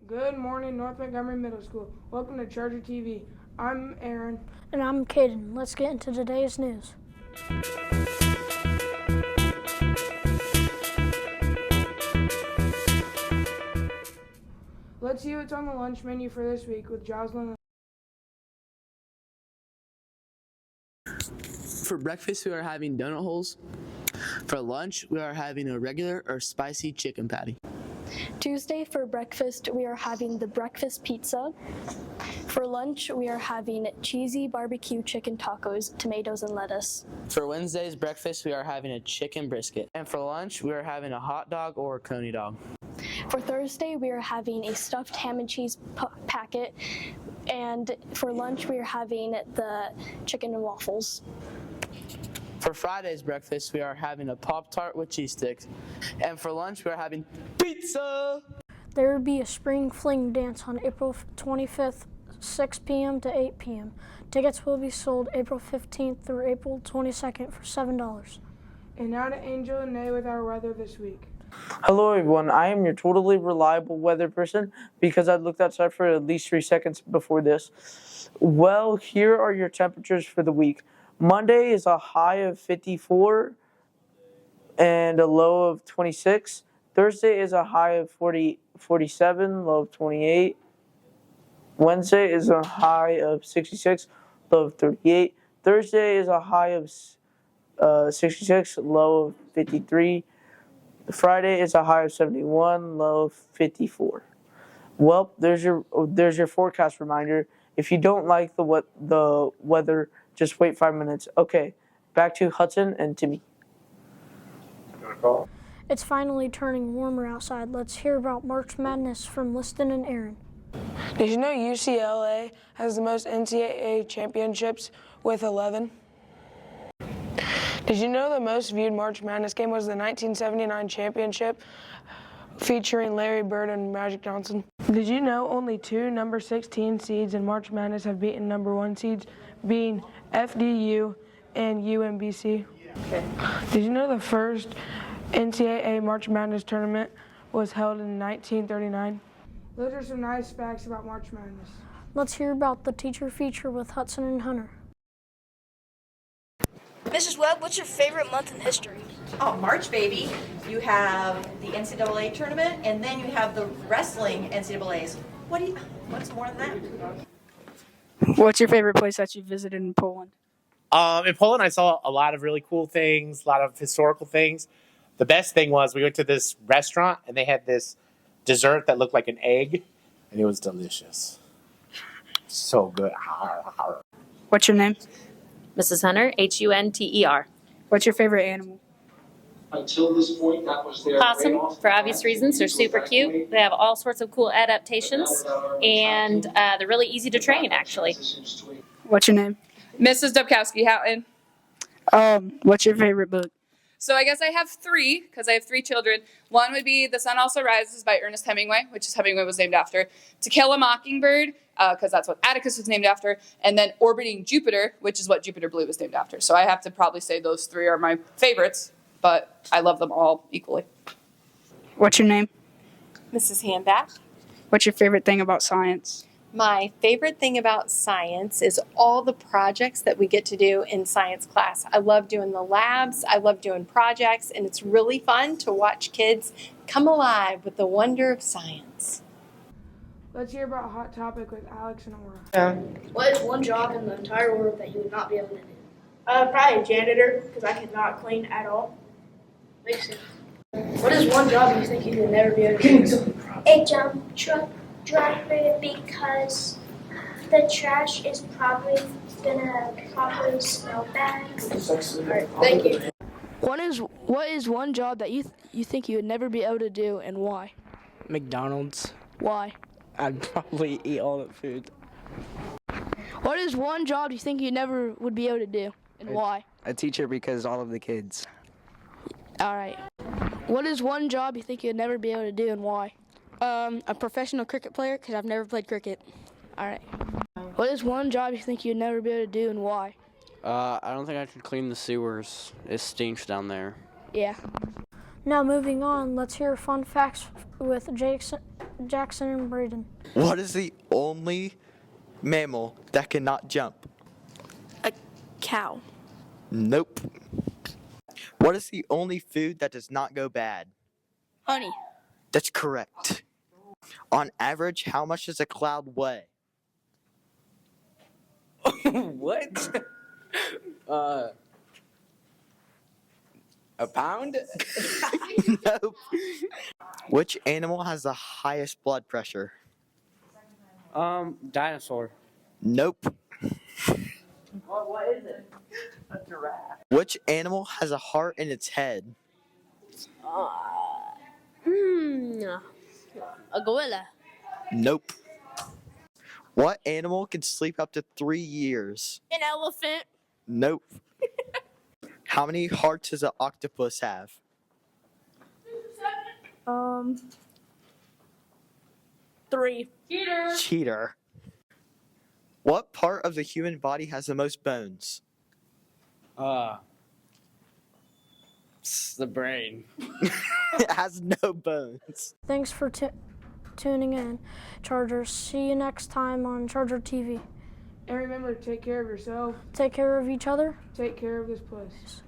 Good morning, North Montgomery Middle School. Welcome to Charger TV. I'm Aaron. And I'm Kayen. Let's get into today's news. Let's see what's on the lunch menu for this week with Joslyn. For breakfast, we are having donut holes. For lunch, we are having a regular or spicy chicken patty. Tuesday for breakfast, we are having the breakfast pizza. For lunch, we are having cheesy barbecue chicken tacos, tomatoes, and lettuce. For Wednesday's breakfast, we are having a chicken brisket. And for lunch, we are having a hot dog or a coney dog. For Thursday, we are having a stuffed ham and cheese packet. And for lunch, we are having the chicken and waffles. For Friday's breakfast, we are having a Pop-Tart with cheese sticks. And for lunch, we are having pizza! There will be a spring fling dance on April 25th, 6 p.m. to 8 p.m. Tickets will be sold April 15th through April 22nd for $7. And now to Angel and Nay with our weather this week. Hello everyone, I am your totally reliable weather person because I looked outside for at least 3 seconds before this. Well, here are your temperatures for the week. Monday is a high of 54 and a low of 26. Thursday is a high of 47, low of 28. Wednesday is a high of 66, low of 38. Thursday is a high of 66, low of 53. Friday is a high of 71, low of 54. Well, there's your forecast reminder. If you don't like the weather, just wait 5 minutes. Okay, back to Hudson and Timmy. It's finally turning warmer outside. Let's hear about March Madness from Liston and Aaron. Did you know UCLA has the most NCAA championships with 11? Did you know the most viewed March Madness game was the 1979 championship featuring Larry Bird and Magic Johnson? Did you know only 2 number 16 seeds in March Madness have beaten number 1 seeds, being FDU and UMBC? Okay. Did you know the first NCAA March Madness tournament was held in 1939? Those are some nice facts about March Madness. Let's hear about the teacher feature with Hudson and Hunter. Mrs. Webb, what's your favorite month in history? Oh, March, baby. You have the NCAA tournament, and then you have the wrestling NCAAs. What's more than that? What's your favorite place that you visited in Poland? In Poland, I saw a lot of really cool things, a lot of historical things. The best thing was we went to this restaurant, and they had this dessert that looked like an egg, and it was delicious. So good. What's your name? Mrs. Hunter, Hunter. What's your favorite animal? Until this point, that was their Possum, for obvious reasons. They're super cute. They have all sorts of cool adaptations, and they're really easy to train, actually. What's your name? Mrs. Dubcowski, Houghton. What's your favorite book? So I guess I have 3, because I have 3 children. One would be The Sun Also Rises by Ernest Hemingway, which is Hemingway was named after. To Kill a Mockingbird, because that's what Atticus was named after. And then Orbiting Jupiter, which is what Jupiter Blue was named after. So I have to probably say those 3 are my favorites, but I love them all equally. What's your name? Mrs. Handback. What's your favorite thing about science? My favorite thing about science is all the projects that we get to do in science class. I love doing the labs, I love doing projects, and it's really fun to watch kids come alive with the wonder of science. Let's hear about Hot Topic with Alex and Aura. Yeah. What is one job in the entire world that you would not be able to do? Probably a janitor, because I could not clean at all. Makes sense. What is one job you think you could never be able to do? A dump truck driver, because the trash is probably gonna smell bad. Alright, thank you. What is one job that you think you would never be able to do, and why? McDonald's. Why? I'd probably eat all the food. What is one job you think you never would be able to do, and why? A teacher, because all of the kids. All right. What is one job you think you'd never be able to do, and why? A professional cricket player, because I've never played cricket. All right. What is one job you think you'd never be able to do, and why? I don't think I could clean the sewers. It stinks down there. Yeah. Now moving on, let's hear fun facts with Jackson and Braden. What is the only mammal that cannot jump? A cow. Nope. What is the only food that does not go bad? Honey. That's correct. On average, how much does a cloud weigh? What? A pound? Nope. Which animal has the highest blood pressure? Dinosaur. Nope. What is it? A giraffe. Which animal has a heart in its head? A gorilla. Nope. What animal can sleep up to 3 years? An elephant. Nope. How many hearts does an octopus have? 3. Cheater. What part of the human body has the most bones? It's the brain. It has no bones. Thanks for tuning in, Chargers. See you next time on Charger TV. And remember to take care of yourself. Take care of each other. Take care of this place.